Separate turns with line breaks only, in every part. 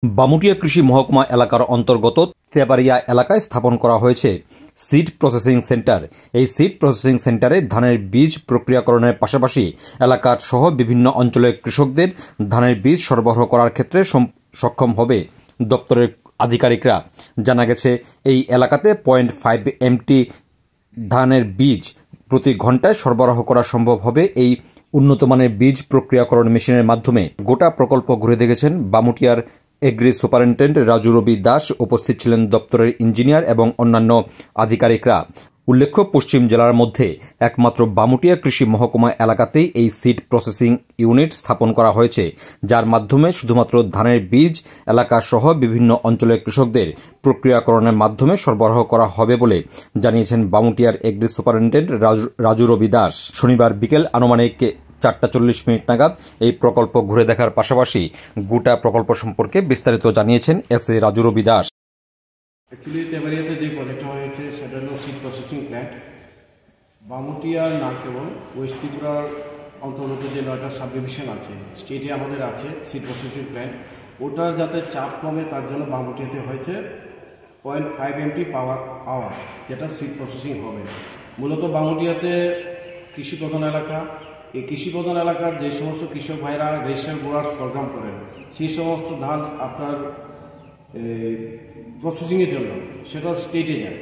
বামুটিয়া কৃষি মহকুমা এলাকার অন্তর্গত তেবাড়িয়া এলাকায় স্থাপন করা হয়েছে সিড প্রসেসিং সেন্টার। এই সিড প্রসেসিং সেন্টারে ধানের বীজ প্রক্রিয়াকরণের পাশাপাশি এলাকার সহ বিভিন্ন অঞ্চলের কৃষকদের ধানের বীজ সরবরাহ করার ক্ষেত্রে সক্ষম হবে দপ্তরের আধিকারিকরা। জানা গেছে এই এলাকাতে 0.5 MT ধানের বীজ প্রতি ঘন্টায় সরবরাহ করা সম্ভব হবে এই উন্নত মানের বীজ প্রক্রিয়াকরণ মেশিনের মাধ্যমে। গোটা প্রকল্প ঘুরে দেখেছেন বামুটিয়ার এগ্রি সুপারিনটেন্ডেন্ট রাজু রবি দাস। উপস্থিত ছিলেন দপ্তরের ইঞ্জিনিয়ার এবং অন্যান্য আধিকারিকরা। উল্লেখ্য, পশ্চিম জেলার মধ্যে একমাত্র বামুটিয়া কৃষি মহকুমা এলাকাতেই এই সিড প্রসেসিং ইউনিট স্থাপন করা হয়েছে, যার মাধ্যমে শুধুমাত্র ধানের বীজ এলাকা সহ বিভিন্ন অঞ্চলের কৃষকদের প্রক্রিয়াকরণের মাধ্যমে সরবরাহ করা হবে বলে জানিয়েছেন বামুটিয়ার এগ্রি সুপারিনটেন্ডেন্ট রাজু রবি দাস। শনিবার বিকেল আনুমানিক 4:40 নাগাদ এই প্রকল্প ঘুরে দেখার পাশাপাশি গোটা প্রকল্প সম্পর্কে বিস্তারিত জানিয়েছেন এসএ রাজু রবি দাস।
অ্যাকচুয়ালি তেবাড়িয়াতে যে প্রজেক্টটা হয়েছে সেটা হলো সিড প্রসেসিং প্ল্যান্ট। বামুটিয়া না কেবল ওয়েস্ট ত্রিপুরার অন্তর্গত যে 9টা সাব ডিভিশন আছে, স্টেটে আমাদের আছে সিড প্রসেসিং প্ল্যান্ট। ওটার যাতে চাপ কমে তার জন্য বামুটিয়াতে হয়েছে 0.5 MT পাওয়ার, যেটা সিড প্রসেসিং হবে। মূলত বামুটিয়াতে কৃষি প্রধান এলাকা। এই কৃষি প্রধান এলাকার যে সমস্ত কৃষক ভাইরা রেজিস্টার গ্রোয়ার্স প্রোগ্রাম করেন, সেই সমস্ত ধান আপনার প্রসেসিংয়ের জন্য সেটা স্টেটে যায়।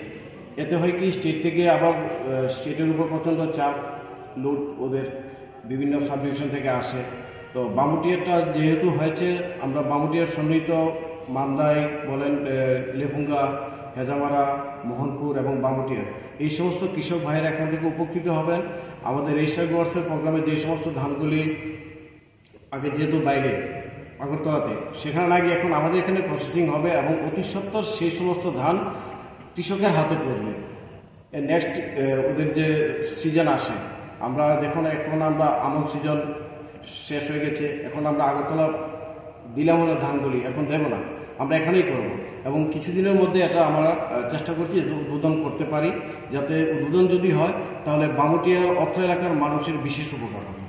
এতে হয় কি, স্টেট থেকে আবার স্টেটের উপর প্রচণ্ড চাপ লোড ওদের বিভিন্ন সাব ডিভিশন থেকে আসে। তো বামুটিয়াটা যেহেতু হয়েছে, আমরা বামুটিয়ার সন্নিহিত মান্দাই বলেন, লেফুঙ্গা, হেজামারা, মোহনপুর এবং বামুটিয়া, এই সমস্ত কৃষক ভাইয়েরা এখান থেকে উপকৃত হবেন। আমাদের রেজিস্টার গ্রোয়ার্সের প্রোগ্রামে যে সমস্ত ধানগুলি আগে যেহেতু বাইরে আগরতলাতে, সেখানে আগে এখন আমাদের এখানে প্রসেসিং হবে এবং অতি সত্বর সেই সমস্ত ধান কৃষকের হাতে পড়বে। নেক্সট ওদের যে সিজন আসে, আমরা দেখুন এখন আমরা আমন সিজন শেষ হয়ে গেছে, এখন আমরা আগরতলা দিলাম হলো ধানগুলি, এখন দেব না, আমরা এখানেই করব। এবং কিছুদিনের মধ্যে এটা আমরা চেষ্টা করছি উদ্বোধন করতে পারি, যাতে উদ্বোধন যদি হয় তাহলে বামুটিয়ার অত্র এলাকার মানুষের বিশেষ উপকার হবে।